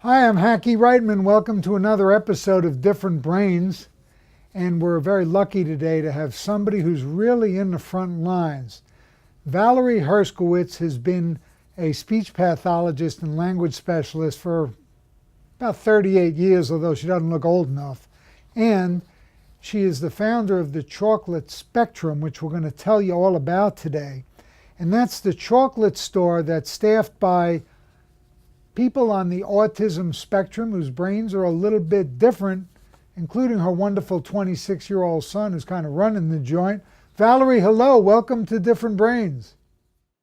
Hi, I'm Hackie Reitman. Welcome to another episode of Different Brains. And we're very lucky today to have somebody who's really in the front lines. Valerie Herskowitz has been a speech pathologist and language specialist for about 38 years, although she doesn't look old enough. And she is the founder of the Autism Spectrum, which we're going to tell you all about today. And that's the chocolate store that's staffed by people on the autism spectrum whose brains are a little bit different, including her wonderful 26-year-old son who's kind of running the joint. Valerie, hello. Welcome to Different Brains.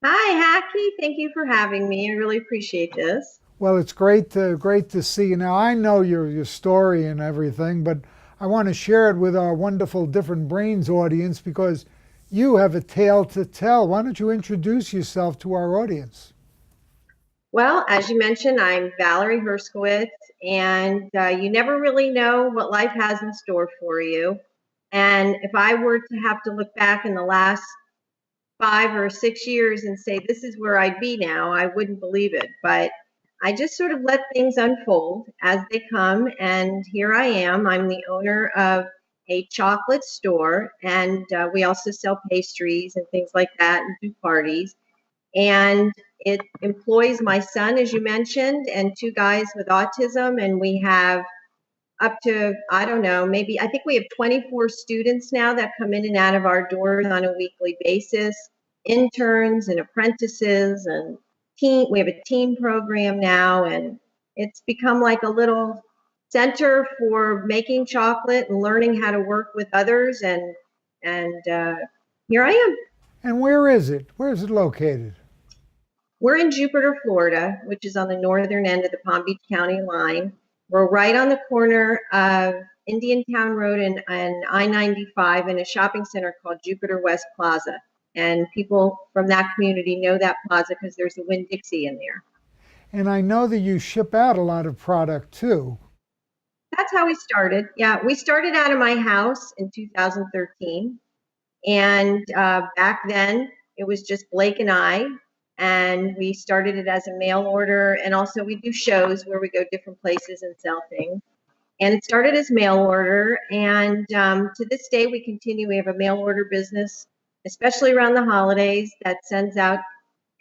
Hi, Hackie. Thank you for having me. I really appreciate this. Well, it's great to see you. Now, I know your story and everything, but I want to share it with our wonderful Different Brains audience because you have a tale to tell. Why don't you introduce yourself to our audience? Well, as you mentioned, I'm Valerie Herskowitz, and you never really know what life has in store for you. And if I were to have to look back in the last 5 or 6 years and say, this is where I'd be now, I wouldn't believe it. But I just sort of let things unfold as they come. And here I am. I'm the owner of a chocolate store, and we also sell pastries and things like that and do parties. And it employs my son, as you mentioned, and two guys with autism. And we have up to, I don't know, maybe I think we have 24 students now that come in and out of our doors on a weekly basis, interns and apprentices and teen. We have a teen program now, and it's become like a little center for making chocolate and learning how to work with others. And here I am. And where is it? Where is it located? We're in Jupiter, Florida, which is on the northern end of the Palm Beach County line. We're right on the corner of Indiantown Road and I-95 in a shopping center called Jupiter West Plaza. And people from that community know that plaza because there's a Winn-Dixie in there. And I know that you ship out a lot of product too. That's how we started. Yeah, we started out of my house in 2013. And back then, it was just Blake and I. And we started it as a mail order. And also we do shows where we go different places and sell things. And it started as mail order. And to this day, we continue. We have a mail order business, especially around the holidays, that sends out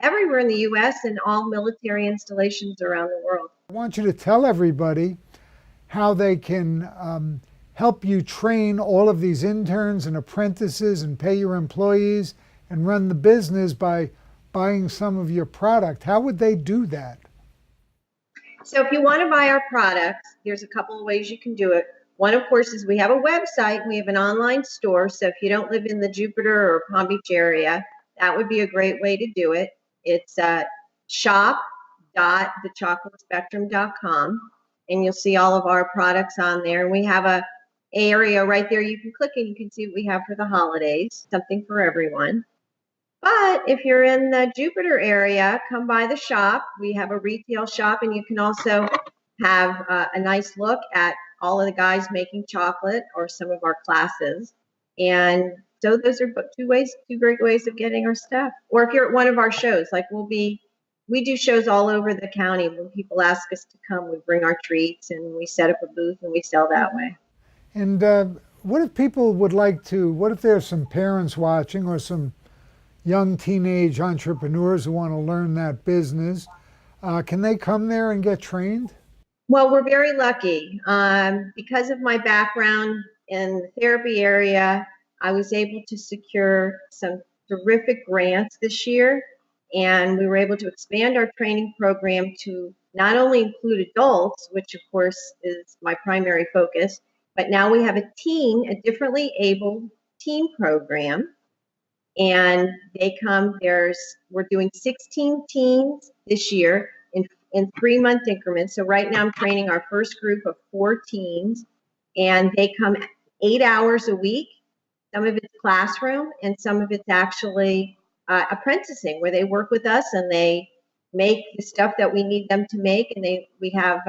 everywhere in the U.S. and all military installations around the world. I want you to tell everybody how they can help you train all of these interns and apprentices and pay your employees and run the business by buying some of your product. How would they do that? So if you want to buy our products, there's a couple of ways you can do it. One, of course, is we have a website. We have an online store. So if you don't live in the Jupiter or Palm Beach area, that would be a great way to do it. It's shop.thechocolaspectrum.com, and you'll see all of our products on there. And we have a area right there you can click and you can see what we have for the holidays, something for everyone. But if you're in the Jupiter area, come by the shop. We have a retail shop, and you can also have a nice look at all of the guys making chocolate or some of our classes. And so those are two great ways of getting our stuff. Or if you're at one of our shows, like we do shows all over the county. When people ask us to come, we bring our treats and we set up a booth and we sell that way. And what if people would like to, what if there's some parents watching or some young teenage entrepreneurs who want to learn that business? Can they come there and get trained? Well, we're very lucky. Because of my background in the therapy area, I was able to secure some terrific grants this year, and we were able to expand our training program to not only include adults, which of course is my primary focus, but now we have a differently abled teen program. And they come, we're doing 16 teens this year in 3-month increments. So right now I'm training our first group of 4 teens, and they come 8 hours a week. Some of it's classroom and some of it's actually apprenticing, where they work with us and they make the stuff that we need them to make. And we have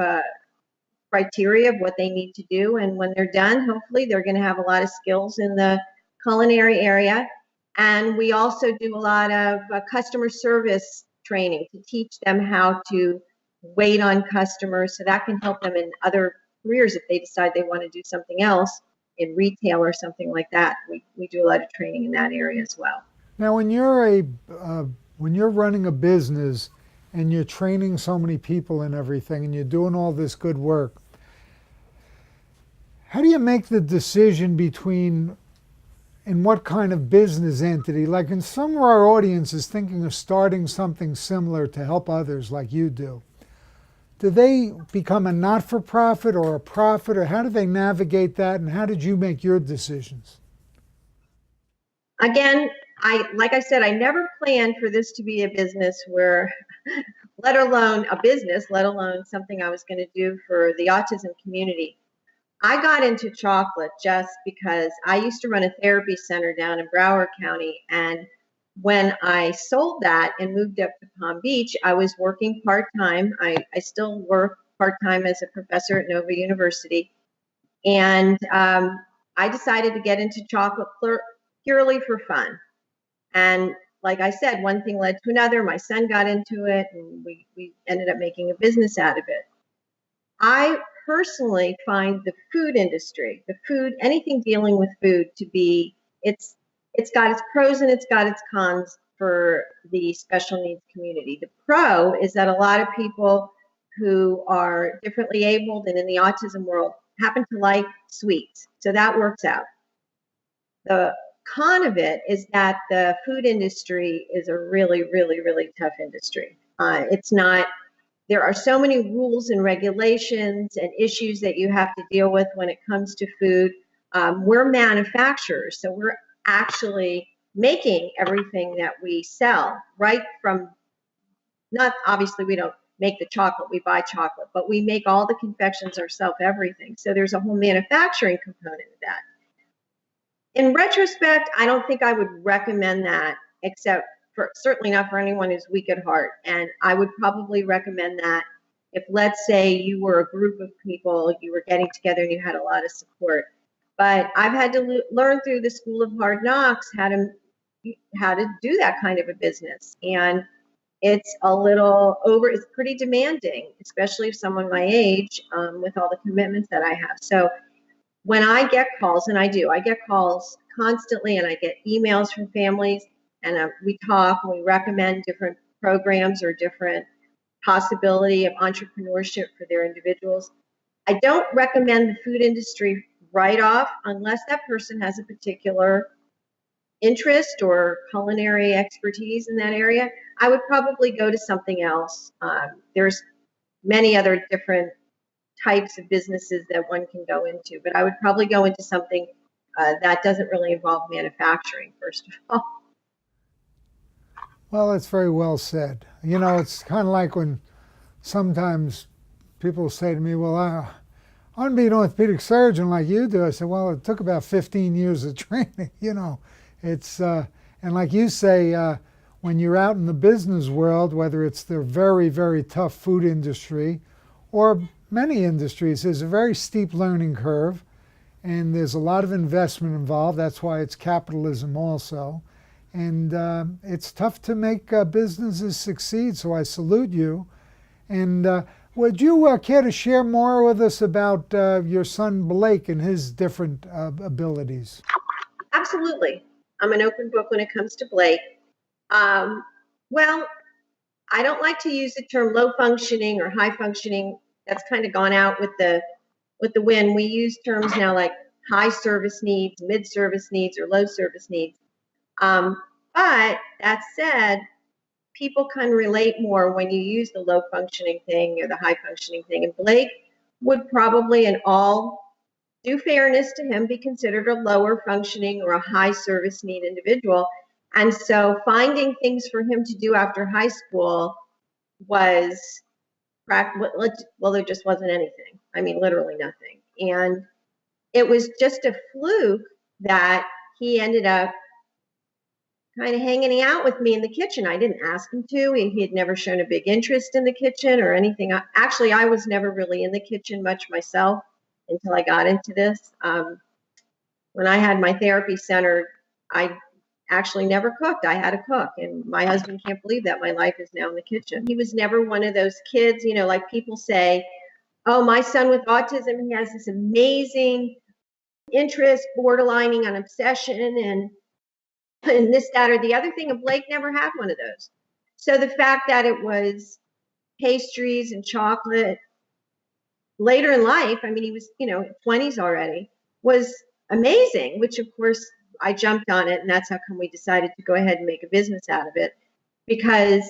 criteria of what they need to do. And when they're done, hopefully they're going to have a lot of skills in the culinary area. And we also do a lot of customer service training to teach them how to wait on customers. So that can help them in other careers if they decide they want to do something else in retail or something like that. We do a lot of training in that area as well. Now, when you're running a business and you're training so many people and everything, and you're doing all this good work, how do you make the decision between in what kind of business entity? Like, in some of our audience is thinking of starting something similar to help others like you do. Do they become a not-for-profit or a profit, or how do they navigate that, and how did you make your decisions? Again, like I said, I never planned for this to be a business where, let alone a business, let alone something I was going to do for the autism community. I got into chocolate just because I used to run a therapy center down in Broward County, and when I sold that and moved up to Palm Beach, I was working part-time. I still work part-time as a professor at Nova University, and I decided to get into chocolate purely for fun. And like I said, one thing led to another. My son got into it, and we ended up making a business out of it. I personally find the food industry, anything dealing with food, to be, it's got its pros and it's got its cons for the special needs community. The pro is that a lot of people who are differently abled and in the autism world happen to like sweets, so that works out. The con of it is that the food industry is a really, really, really tough industry. It's not, there are so many rules and regulations and issues that you have to deal with when it comes to food. We're manufacturers, so we're actually making everything that we sell, right from, not obviously we don't make the chocolate, we buy chocolate, but we make all the confections ourselves, everything. So there's a whole manufacturing component of that. In retrospect, I don't think I would recommend that, except for, certainly not for anyone who's weak at heart. And I would probably recommend that if, let's say, you were a group of people, you were getting together and you had a lot of support. But I've had to learn through the School of Hard Knocks how to do that kind of a business. And it's a little it's pretty demanding, especially if someone my age, with all the commitments that I have. So when I get calls, and I get calls constantly, and I get emails from families, and we talk and we recommend different programs or different possibility of entrepreneurship for their individuals. I don't recommend the food industry right off unless that person has a particular interest or culinary expertise in that area. I would probably go to something else. There's many other different types of businesses that one can go into, but I would probably go into something that doesn't really involve manufacturing, first of all. Well, that's very well said. You know, it's kind of like when sometimes people say to me, well, I want to be an orthopedic surgeon like you do. I said, well, it took about 15 years of training, you know. It's, and like you say, when you're out in the business world, whether it's the very, very tough food industry or many industries, there's a very steep learning curve, and there's a lot of investment involved. That's why it's capitalism also. And it's tough to make businesses succeed, so I salute you. And would you care to share more with us about your son Blake and his different abilities? Absolutely. I'm an open book when it comes to Blake. Well, I don't like to use the term low functioning or high functioning. That's kind of gone out with the wind. We use terms now like high service needs, mid service needs, or low service needs. But that said, people can relate more when you use the low functioning thing or the high functioning thing. And Blake would probably, in all due fairness to him, be considered a lower functioning or a high service need individual. And so finding things for him to do after high school was, well, there just wasn't anything. I mean, literally nothing. And it was just a fluke that he ended up kind of hanging out with me in the kitchen. I didn't ask him to. He had never shown a big interest in the kitchen or anything. Actually, I was never really in the kitchen much myself until I got into this. When I had my therapy center, I actually never cooked. I had to cook, and my husband can't believe that my life is now in the kitchen. He was never one of those kids, like people say, oh, my son with autism, he has this amazing interest, borderlining on obsession, and this, that, or the other thing. And Blake never had one of those. So the fact that it was pastries and chocolate later in life, I mean, he was, 20s already, was amazing, which of course I jumped on it. And that's how come we decided to go ahead and make a business out of it. Because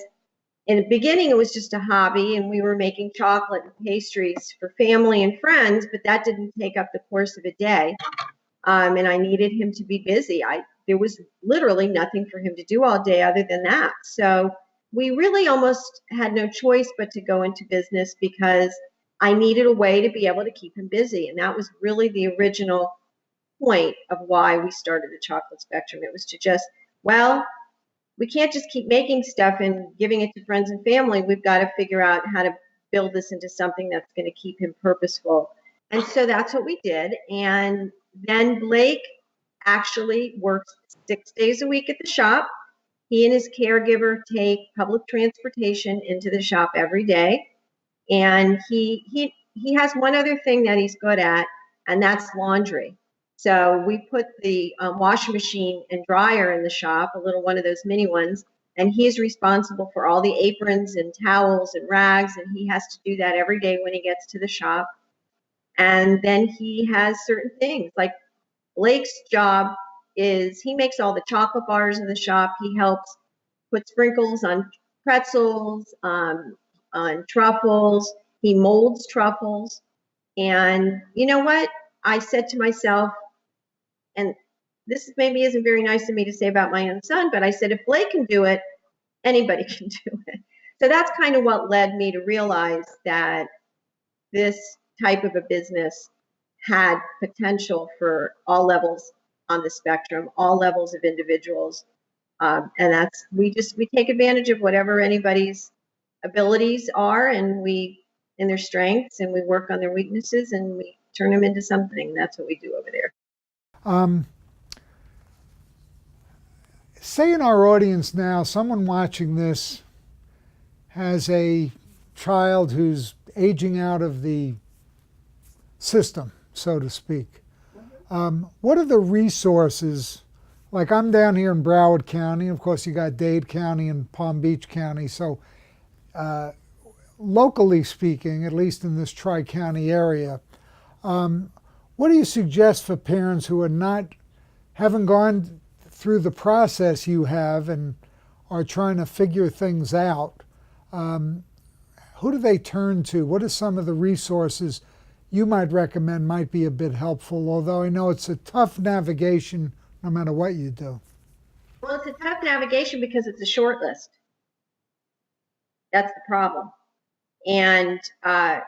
in the beginning, it was just a hobby, and we were making chocolate and pastries for family and friends, but that didn't take up the course of a day. And I needed him to be busy. There was literally nothing for him to do all day other than that. So we really almost had no choice but to go into business, because I needed a way to be able to keep him busy. And that was really the original point of why we started the Chocolate Spectrum. It was to just, well, we can't just keep making stuff and giving it to friends and family. We've got to figure out how to build this into something that's going to keep him purposeful. And so that's what we did. And then Blake actually works 6 days a week at the shop. He and his caregiver take public transportation into the shop every day. And he has one other thing that he's good at, and that's laundry. So we put the washing machine and dryer in the shop, a little one of those mini ones, and he's responsible for all the aprons and towels and rags, and he has to do that every day when he gets to the shop. And then he has certain things, like Blake's job is he makes all the chocolate bars in the shop. He helps put sprinkles on pretzels, on truffles. He molds truffles. And you know what? I said to myself, and this maybe isn't very nice of me to say about my own son, but I said, if Blake can do it, anybody can do it. So that's kind of what led me to realize that this type of a business had potential for all levels on the spectrum, all levels of individuals. And that's, we take advantage of whatever anybody's abilities are, and in their strengths, and we work on their weaknesses, and we turn them into something. That's what we do over there. Say in our audience now, someone watching this has a child who's aging out of the system, so to speak. What are the resources? Like, I'm down here in Broward County. Of course, you got Dade County and Palm Beach County. So locally speaking, at least in this Tri-County area, what do you suggest for parents who haven't gone through the process you have and are trying to figure things out? Who do they turn to? What are some of the resources you might recommend might be a bit helpful, although I know it's a tough navigation no matter what you do? Well, it's a tough navigation because it's a short list. That's the problem. And I'm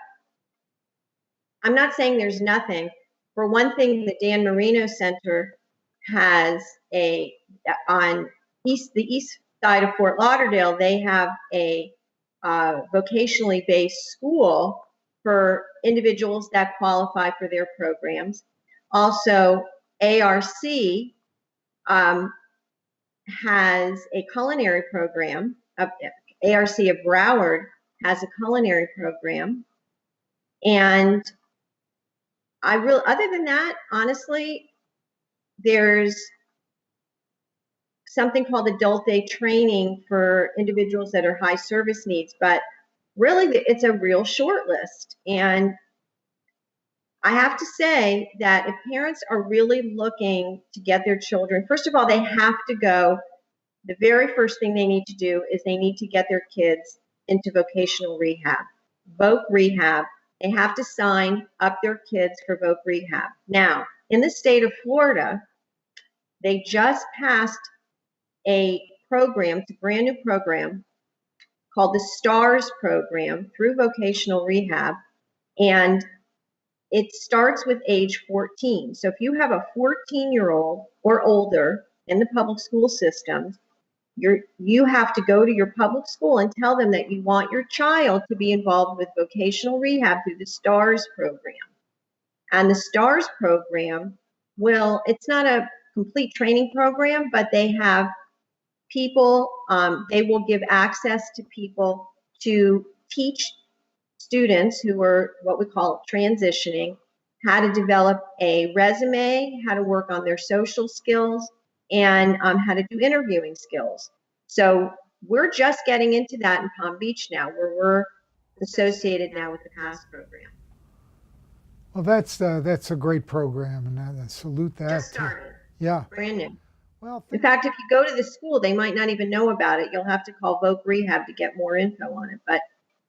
not saying there's nothing. For one thing, the Dan Marino Center has on the east side of Fort Lauderdale, they have a vocationally based school for individuals that qualify for their programs. Also, ARC has a culinary program. ARC of Broward has a culinary program. And other than that, honestly, there's something called adult day training for individuals that are high service needs, but really it's a real short list. And I have to say that if parents are really looking to get their children, first of all, they have to go, the very first thing they need to do is they need to get their kids into vocational rehab, voc rehab. They have to sign up their kids for voc rehab. Now, in the state of Florida, they just passed a program, it's a brand new program called the STARS program through vocational rehab, and it starts with age 14. So if you have a 14-year-old or older in the public school system, you have to go to your public school and tell them that you want your child to be involved with vocational rehab through the STARS program. And the STARS program it's not a complete training program, but they have people, they will give access to people to teach students who are what we call transitioning how to develop a resume, how to work on their social skills, and how to do interviewing skills. So we're just getting into that in Palm Beach now, where we're associated now with the PASS program. Well, that's a great program, and I salute that. Just started. Yeah. Brand new. Well, in fact, if you go to the school, they might not even know about it. You'll have to call Voc Rehab to get more info on it. But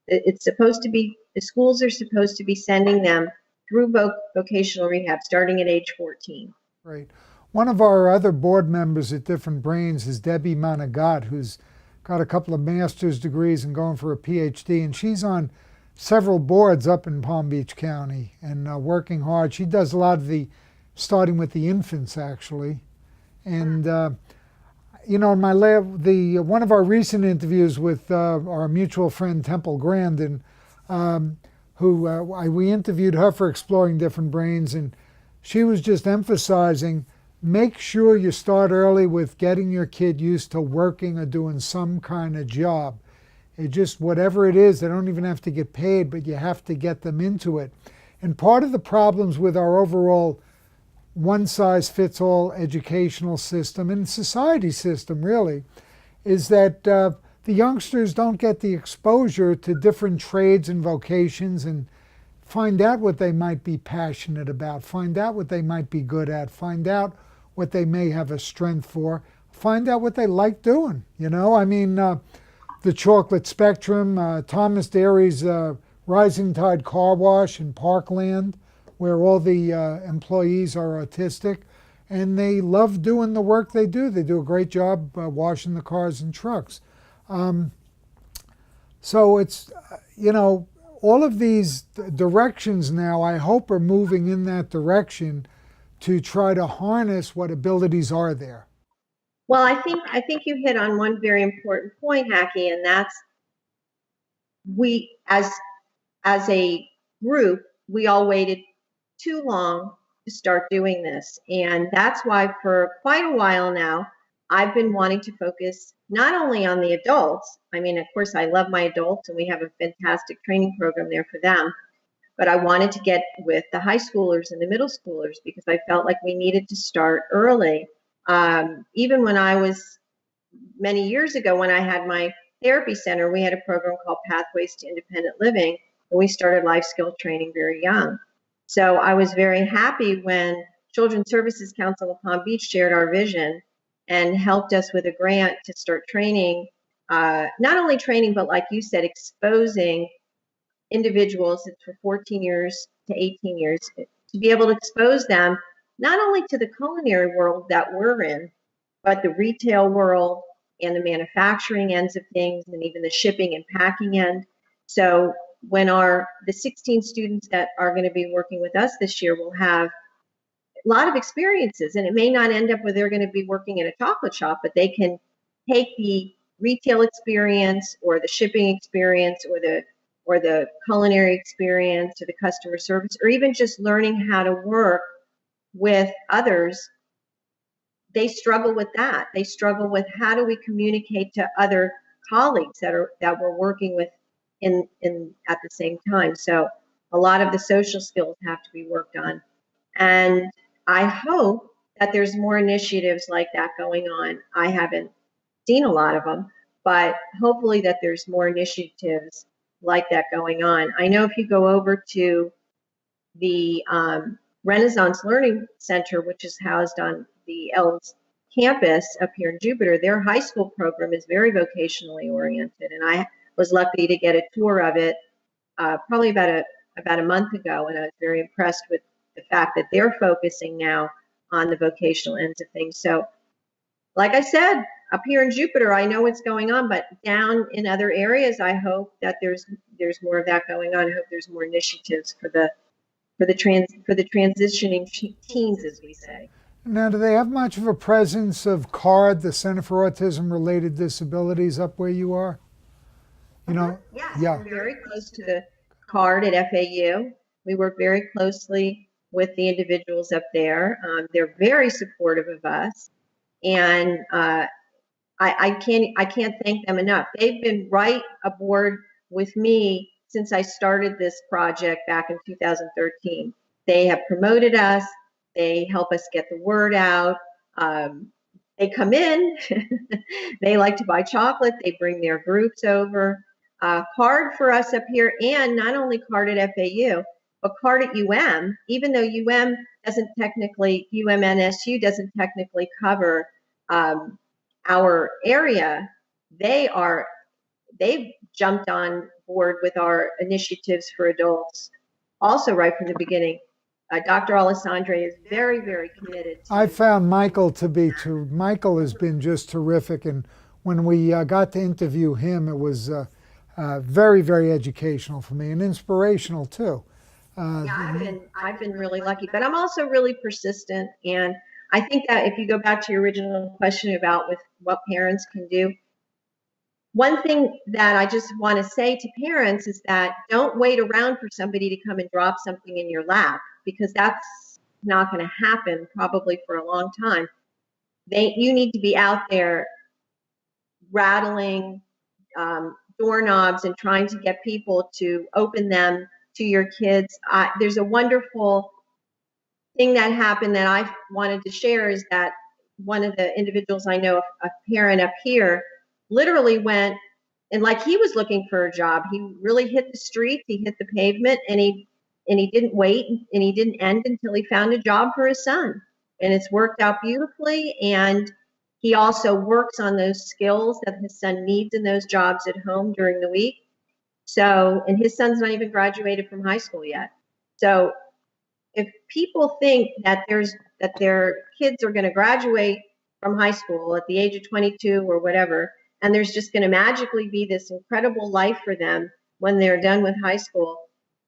it's supposed to be, the schools are supposed to be sending them through vocational rehab starting at age 14. Right. One of our other board members at Different Brains is Debbie Managat, who's got a couple of master's degrees and going for a PhD, and she's on several boards up in Palm Beach County and working hard. She does a lot of the, starting with the infants actually. And you know, in my one of our recent interviews with our mutual friend Temple Grandin, we interviewed her for Exploring Different Brains, and she was just emphasizing, make sure you start early with getting your kid used to working or doing some kind of job. It just, whatever it is, they don't even have to get paid, but you have to get them into it. And part of the problems with our overall one-size-fits-all educational system and society system really is that the youngsters don't get the exposure to different trades and vocations and find out what they might be passionate about, find out what they might be good at, find out what they may have a strength for, find out what they like doing. You know, I mean, the Chocolate Spectrum, Thomas Dairy's Rising Tide Car Wash in Parkland, where all the employees are autistic, and they love doing the work they do. They do a great job washing the cars and trucks. So it's, you know, all of these directions now, I hope, are moving in that direction to try to harness what abilities are there. Well, I think you hit on one very important point, Hackie, and that's we, as a group, we all waited too long to start doing this. And that's why for quite a while now, I've been wanting to focus not only on the adults. I mean, of course, I love my adults and we have a fantastic training program there for them. But I wanted to get with the high schoolers and the middle schoolers because I felt like we needed to start early. Even when I was, many years ago, when I had my therapy center, we had a program called Pathways to Independent Living, and we started life skill training very young. So I was very happy when Children's Services Council of Palm Beach shared our vision and helped us with a grant to start training, not only training, but like you said, exposing individuals for 14 years to 18 years, to be able to expose them not only to the culinary world that we're in, but the retail world and the manufacturing ends of things, and even the shipping and packing end. So when the 16 students that are going to be working with us this year will have a lot of experiences, and it may not end up where they're going to be working in a chocolate shop, but they can take the retail experience or the shipping experience or the culinary experience or the customer service, or even just learning how to work with others. They struggle with that. They struggle with how do we communicate to other colleagues that we're working with in at the same time. So a lot of the social skills have to be worked on. And I hope that there's more initiatives like that going on. I haven't seen a lot of them, but hopefully that there's more initiatives like that going on. I know if you go over to the Renaissance Learning Center, which is housed on the Elves campus up here in Jupiter, their high school program is very vocationally oriented. And I was lucky to get a tour of it probably about a month ago, and I was very impressed with the fact that they're focusing now on the vocational ends of things. So like I said, up here in Jupiter, I know what's going on, but down in other areas, I hope that there's more of that going on. I hope there's more initiatives for the transitioning teens, as we say. Now, do they have much of a presence of CARD, the Center for Autism-Related Disabilities, up where you are? You know, yeah, we're very close to the CARD at FAU. We work very closely with the individuals up there. They're very supportive of us, and I can't thank them enough. They've been right aboard with me since I started this project back in 2013. They have promoted us. They help us get the word out. They come in. They like to buy chocolate. They bring their groups over. Card for us up here, and not only card at FAU, but card at even though UMNSU doesn't technically cover our area. They've jumped on board with our initiatives for adults also right from the beginning. Dr. Alessandre is very, very committed. I found Michael Michael has been just terrific, and when we got to interview him, it was very, very educational for me and inspirational too. Yeah, I've been really lucky, but I'm also really persistent, and I think that if you go back to your original question about with what parents can do, one thing that I just want to say to parents is that don't wait around for somebody to come and drop something in your lap, because that's not going to happen probably for a long time. You need to be out there rattling doorknobs and trying to get people to open them to your kids. There's a wonderful thing that happened that I wanted to share, is that one of the individuals I know, a parent up here, literally went and, like, he was looking for a job. He really hit the streets, he hit the pavement, and he didn't wait, and he didn't end until he found a job for his son. And it's worked out beautifully. And he also works on those skills that his son needs in those jobs at home during the week. So, and his son's not even graduated from high school yet. So if people think that their kids are going to graduate from high school at the age of 22 or whatever, and there's just going to magically be this incredible life for them when they're done with high school,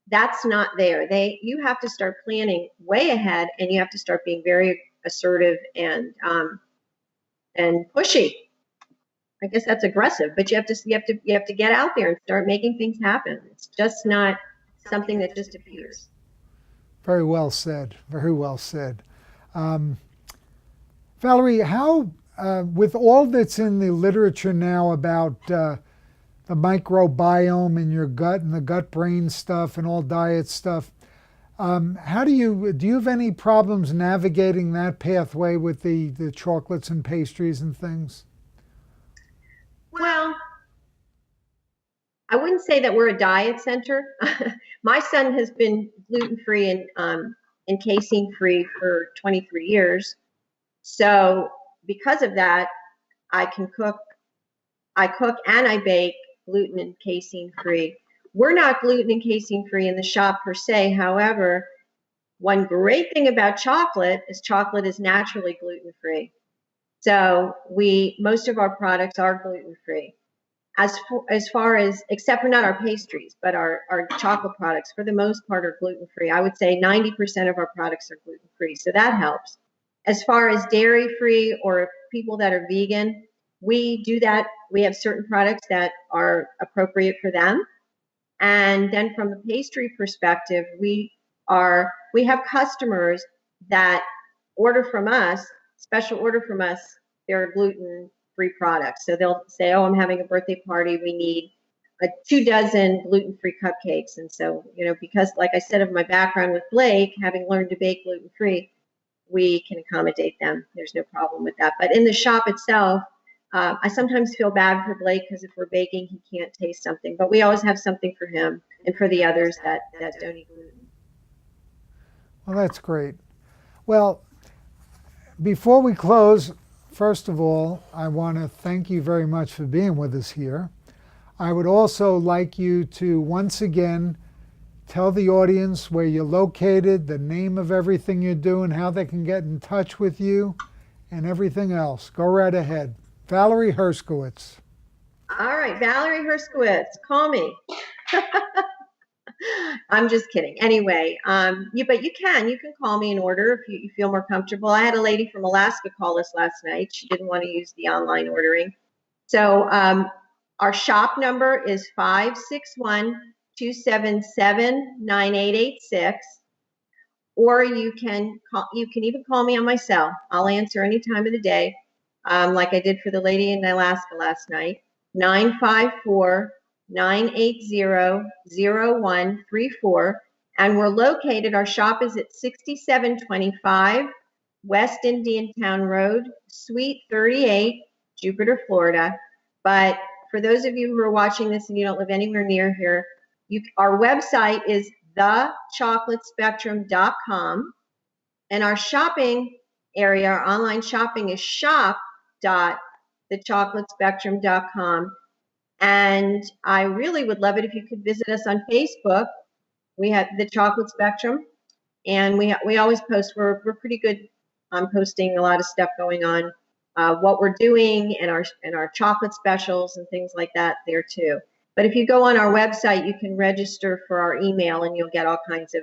that's not there. You have to start planning way ahead, and you have to start being very assertive and pushy. I guess that's aggressive, but you have to get out there and start making things happen. It's just not something that just appears. Very well said. Very well said. Valerie, how, with all that's in the literature now about the microbiome in your gut and the gut-brain stuff and all diet stuff, how do you have any problems navigating that pathway with the chocolates and pastries and things? Well, I wouldn't say that we're a diet center. My son has been gluten-free and casein-free for 23 years. So because of that, I cook and I bake gluten and casein-free. We're not gluten and casein-free in the shop per se. However, one great thing about chocolate is naturally gluten-free. So most of our products are gluten-free. As far as, except for not our pastries, but our chocolate products, for the most part, are gluten-free. I would say 90% of our products are gluten-free, so that helps. As far as dairy-free or people that are vegan, we do that. We have certain products that are appropriate for them. And then from a pastry perspective, we have customers that special order from us, their gluten-free products. So they'll say, oh, I'm having a birthday party. We need 24 gluten-free cupcakes. And so, because like I said, of my background with Blake, having learned to bake gluten-free, we can accommodate them. There's no problem with that. But in the shop itself, I sometimes feel bad for Blake, because if we're baking, he can't taste something. But we always have something for him and for the others that don't eat gluten. Well, that's great. Well, before we close, first of all, I want to thank you very much for being with us here. I would also like you to once again tell the audience where you're located, the name of everything you're doing, how they can get in touch with you, and everything else. Go right ahead. Valerie Herskowitz. All right, Valerie Herskowitz, call me. I'm just kidding. Anyway, but you can call me and order if you feel more comfortable. I had a lady from Alaska call us last night. She didn't want to use the online ordering. So our shop number is 561-277-9886. or you can even call me on my cell. I'll answer any time of the day, like I did for the lady in Alaska last night. 954-980-0134. And we're located, our shop is at 6725 West Indian Town Road, Suite 38, Jupiter, Florida. But for those of you who are watching this and you don't live anywhere near here, our website is thechocolatespectrum.com, and our shopping area, our online shopping, is shop.thechocolatespectrum.com. And I really would love it if you could visit us on Facebook. We have The Chocolate Spectrum, and we always post. We're pretty good on posting a lot of stuff going on, what we're doing, and our chocolate specials and things like that there too. But if you go on our website, you can register for our email, and you'll get all kinds of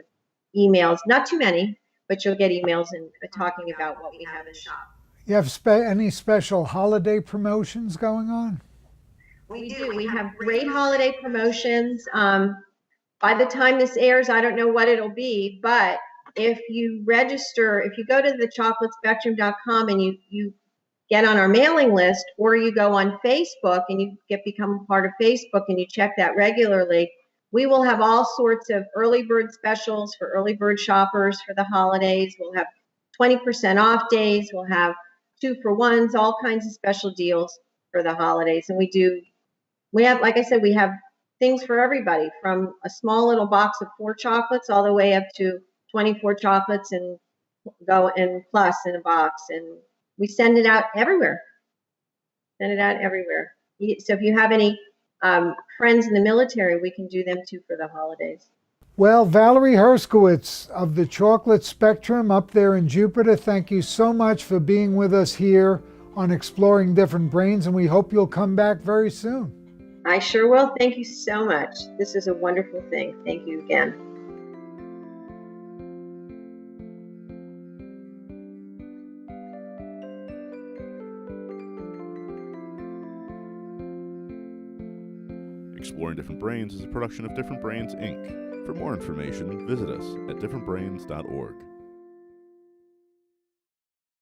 emails. Not too many, but you'll get emails and talking about what we have in shop. You have any special holiday promotions going on? We do. We have great holiday promotions. By the time this airs, I don't know what it'll be, but if you register, if you go to thechocolatespectrum.com and you get on our mailing list, or you go on Facebook and you become part of Facebook and you check that regularly, we will have all sorts of early bird specials for early bird shoppers for the holidays. We'll have 20% off days. We'll have 2-for-1s, all kinds of special deals for the holidays. And we have, like I said, we have things for everybody, from a small little box of 4 chocolates all the way up to 24 chocolates and plus in a box. And we send it out everywhere. So if you have any friends in the military, we can do them too for the holidays. Well, Valerie Herskowitz of the Chocolate Spectrum up there in Jupiter, thank you so much for being with us here on Exploring Different Brains, and we hope you'll come back very soon. I sure will. Thank you so much. This is a wonderful thing. Thank you again. Exploring Different Brains is a production of Different Brains, Inc. For more information, visit us at differentbrains.org.